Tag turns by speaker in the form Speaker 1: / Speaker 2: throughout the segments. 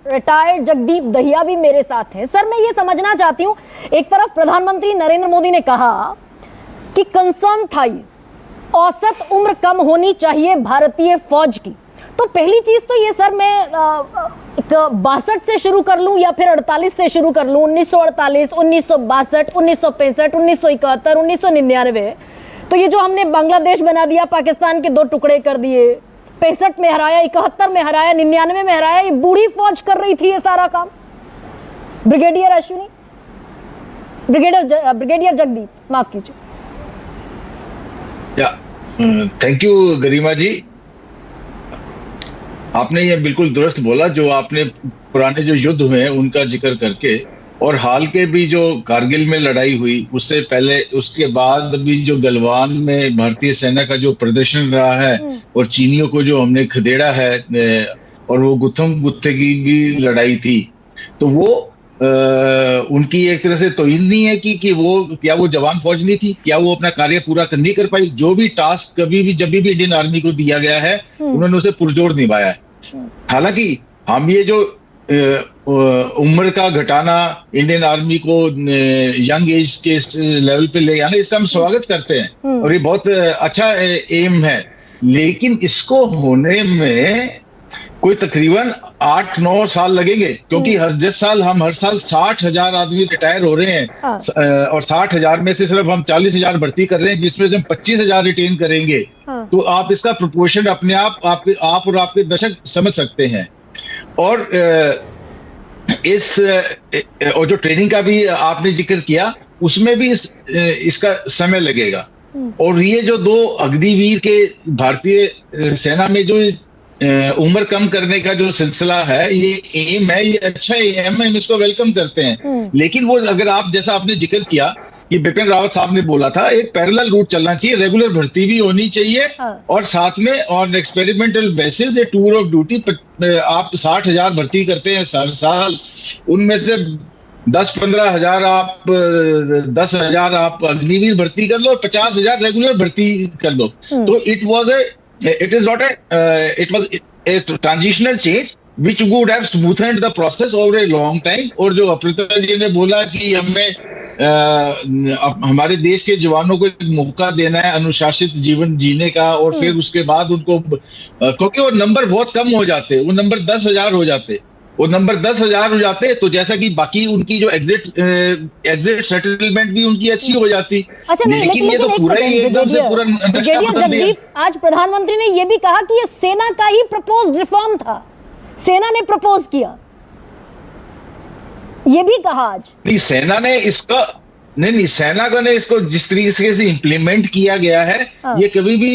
Speaker 1: Retired Jagdeep Dahiya भी मेरे साथ हैं। सर, मैं ये समझना चाहती हूँ, एक तरफ प्रधानमंत्री नरेंद्र मोदी ने कहा कि कंसर्न था ये, औसत उम्र कम होनी चाहिए भारतीय फौज की। तो पहली चीज तो ये सर, मैं 62 से शुरू कर लूं या फिर 48 से शुरू कर लूं, 1948, 1962, 1965, 1971, 1999। तो ये जो हमने बांग्लादेश बना दिया, पाकिस्तान के 2 टुकड़े कर दिए, 65 में हराया, 71 में हराया, 99 में हराया, ये बूढ़ी फौज कर रही थी ये सारा काम। ब्रिगेडियर अश्विनी, ब्रिगेडियर जगदीप, माफ कीजिए।
Speaker 2: थैंक यू गरिमा जी, आपने ये बिल्कुल दुरुस्त बोला। जो आपने पुराने जो युद्ध हुए हैं उनका जिक्र करके, और हाल के भी जो कारगिल में लड़ाई हुई, उससे पहले उसके बाद भी जो गलवान में भारतीय सेना का जो प्रदर्शन रहा है और चीनियों को जो हमने खदेड़ा है, और वो गुत्थम गुत्थे की भी लड़ाई थी, तो वो उनकी एक तरह से तौहीन नहीं है कि वो क्या वो जवान फौज नहीं थी, क्या वो अपना कार्य पूरा नहीं कर पाई। जो भी टास्क कभी भी जब भी इंडियन आर्मी को दिया गया है उन्होंने उसे पुरजोर निभाया है। हालांकि हम ये जो उम्र का घटाना, इंडियन आर्मी को यंग एज के लेवल पे ले आना, इसका हम स्वागत करते हैं और ये बहुत अच्छा एम है। लेकिन इसको होने में कोई तकरीबन 8-9 साल लगेंगे, क्योंकि हर साल 60,000 आदमी रिटायर हो रहे हैं, और 60,000 में से सिर्फ हम 40,000 भर्ती कर रहे हैं, जिसमें से हम 25,000 रिटेन करेंगे। तो आप इसका प्रोपोर्शन अपने आप और आपके दर्शक समझ सकते हैं। और और जो ट्रेनिंग का भी आपने जिक्र किया, उसमें भी इसका समय लगेगा। और ये जो 2 अग्निवीर के भारतीय सेना में जो उम्र कम करने का जो सिलसिला है, ये एम है, ये अच्छा एम है, हम इसको वेलकम करते हैं। लेकिन वो अगर आप, जैसा आपने जिक्र किया कि बिपिन रावत साहब ने बोला था, एक पैरेलल रूट चलना चाहिए, रेगुलर भर्ती भी होनी चाहिए, और साथ में ऑन एक्सपेरिमेंटल बेसिस ये टूर ऑफ ड्यूटी, आप 60,000 भर्ती करते हैं हर साल, उनमें से 10-15 हजार आप 10,000 आप अग्निवीर भर्ती कर लो और 50,000 रेगुलर भर्ती कर लो। तो it was a transitional change which would have smoothened the process over a long time। और जो अप्रिता जी ने बोला कि हमें हमारे देश के जवानों को एक मौका देना है अनुशासित जीवन जीने का, और फिर उसके बाद उनको, क्योंकि वो नंबर बहुत कम हो जाते, वो नंबर 10,000 हो जाते, वो नंबर 10,000 हो जाते, तो जैसा कि बाकी उनकी जो एग्जिट सेटलमेंट भी उनकी अच्छी हो जाती।
Speaker 1: अच्छा, लेकिन ये तो पूरा ही एकदम से पूरा नक्शा बदल दिया। आज प्रधानमंत्री ने ये भी कहा कि ये सेना का ही प्रपोज्ड रिफॉर्म था, सेना ने प्रपोज किया, ये भी कहा आज। नहीं,
Speaker 2: सेना ने इसका नहीं, सेना का ने इसको जिस तरीके से इम्प्लीमेंट किया गया है, ये कभी भी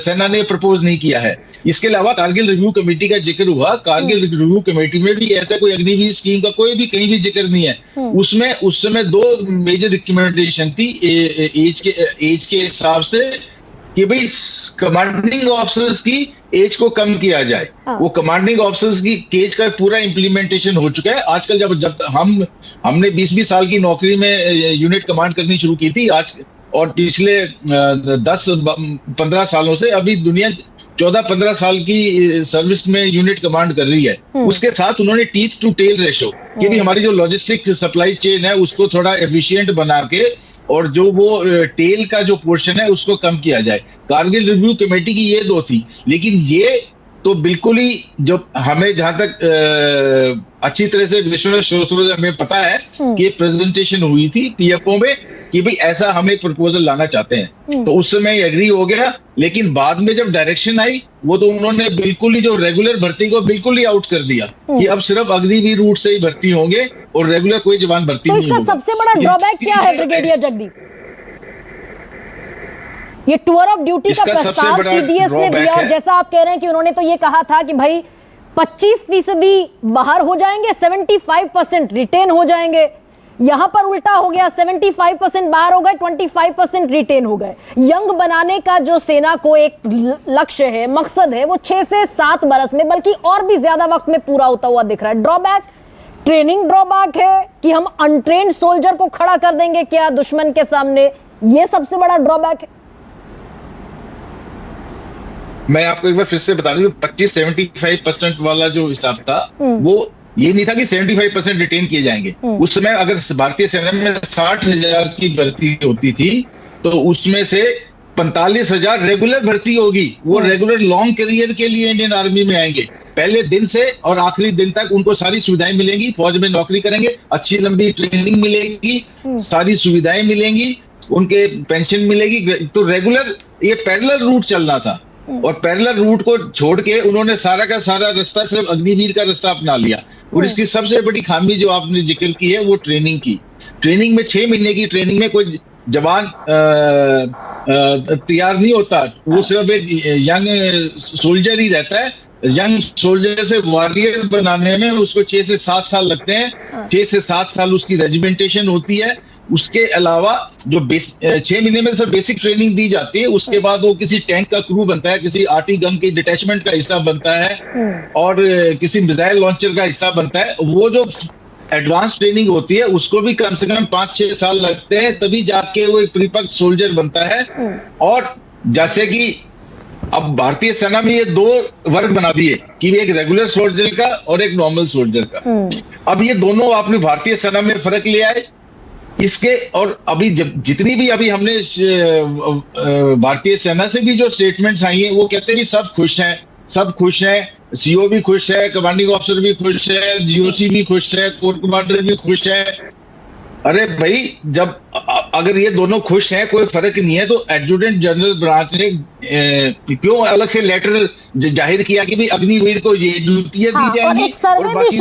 Speaker 2: सेना ने प्रपोज नहीं किया है। इसके अलावा कारगिल रिव्यू कमेटी का जिक्र हुआ, कारगिल रिव्यू कमेटी में भी ऐसा कोई अग्निवीर स्कीम का कोई भी कहीं भी जिक्र नहीं है। उसमें उस समय 2 मेजर रिकमेंडेशन थी एज के हिसाब से, कि भाई कमांडिंग ऑफिसर्स की एज को कम किया जाए। वो कमांडिंग ऑफिसर्स की एज का पूरा इम्प्लीमेंटेशन हो चुका है। आजकल जब हमने 20-20 साल की नौकरी में यूनिट कमांड करनी शुरू की थी, आज और पिछले 10-15 सालों से अभी दुनिया 14-15 साल की सर्विस में यूनिट कमांड कर रही है। उसके साथ उन्होंने टीथ टू टेल रेशो, कि भी हमारी जो लॉजिस्टिक सप्लाई चेन है उसको थोड़ा एफिशिएंट बना के, और जो वो टेल का जो पोर्शन है उसको कम किया जाए। कारगिल रिव्यू कमेटी की ये 2 थी, लेकिन ये तो बिल्कुल ही, जो हमें जहां तक अच्छी तरह से विश्वनाथ श्रोत्रों हमें पता है कि प्रेजेंटेशन हुई थी पीएफओ में कि भाई ऐसा हम एक प्रपोजल लाना चाहते हैं, तो उस समय एग्री हो गया। लेकिन बाद में जब डायरेक्शन आई, वो तो उन्होंने बिल्कुल ही जो रेगुलर भर्ती को बिल्कुल ही आउट कर दिया कि अब सिर्फ अग्निवीर रूट से ही भर्ती होंगे और रेगुलर कोई जवान भर्ती नहीं होगा।
Speaker 1: इसका सबसे बड़ा ड्रॉबैक क्या है ब्रिगेडियर जगदीप? ये टूर ऑफ ड्यूटी का प्रस्ताव सीडीएस ने दिया, और जैसा आप कह रहे हैं कि उन्होंने तो ये कहा था कि भाई 25% बाहर हो जाएंगे, 75% रिटेन हो जाएंगे। यहां पर उल्टा हो गया, 75% बाहर हो गए, 25% रिटेन हो गए। यंग बनाने का जो सेना को एक लक्ष्य है, मकसद है, वो 6 से 7 बरस में, बल्कि और भी ज्यादा वक्त में पूरा होता हुआ दिख रहा है। ड्रॉबैक ट्रेनिंग ड्रॉबैक है कि हम अनट्रेन्ड सोल्जर को खड़ा कर देंगे क्या दुश्मन के सामने, ये सबसे बड़ा ड्रॉबैक है।
Speaker 2: मैं आपको एक बार फिर से बता दूं, 25-75% वाला जो हिसाब था वो ये नहीं था कि 75% रिटेन किए जाएंगे। उस समय अगर भारतीय सेना में 60,000 की भर्ती होती थी तो उसमें से 45,000 रेगुलर भर्ती होगी। वो रेगुलर लॉन्ग करियर के लिए इंडियन आर्मी में आएंगे। पहले दिन से और आखिरी दिन तक उनको सारी सुविधाएं मिलेंगी, फौज में नौकरी करेंगे, अच्छी लंबी ट्रेनिंग मिलेगी, सारी सुविधाएं मिलेंगी, उनके पेंशन मिलेगी। तो रेगुलर ये पैरेलल रूट चलना था और पैरेलल रूट को छोड़ के उन्होंने सारा का सारा रास्ता सिर्फ अग्निवीर का रास्ता अपना लिया। और इसकी सबसे बड़ी खामी जो आपने जिक्र की है वो ट्रेनिंग की। ट्रेनिंग में 6 महीने की ट्रेनिंग में कोई जवान तैयार नहीं होता, वो सिर्फ एक यंग सोल्जर ही रहता है। यंग सोल्जर से वॉरियर बनाने में उसको 6 से 7 साल लगते हैं। 6 से 7 साल उसकी रेजिमेंटेशन होती है। उसके अलावा जो 6 महीने में सिर्फ बेसिक ट्रेनिंग दी जाती है, उसके बाद वो किसी टैंक का क्रू बनता है, किसी आर्टी गन की डिटैचमेंट का हिस्सा बनता है और किसी मिसाइल लॉन्चर का हिस्सा बनता है। वो जो एडवांस ट्रेनिंग होती है उसको भी कम से कम 5-6 साल लगते हैं, तभी जाके वो एक परिपक्व सोल्जर बनता है। और जैसे कि अब भारतीय सेना में ये 2 वर्ग बना दिए कि एक रेगुलर सोल्जर का और एक नॉर्मल सोल्जर का। अब ये दोनों आपने भारतीय सेना में फर्क ले आए इसके। और अभी जितनी भी अभी हमने भारतीय सेना से भी जो स्टेटमेंट्स आई हैं वो कहते हैं कि सब खुश हैं, सीओ भी खुश है, कमांडिंग ऑफिसर भी खुश है, जीओसी भी खुश है, कोर कमांडर भी खुश है। अरे भाई, जब अगर ये दोनों खुश हैं, कोई फर्क नहीं है, तो एडजुटेंट जनरल ब्रांच ने क्यों अलग से लेटर जाहिर किया कि भाई अग्निवीर को ये ड्यूटियां दी जाएंगी और बाकी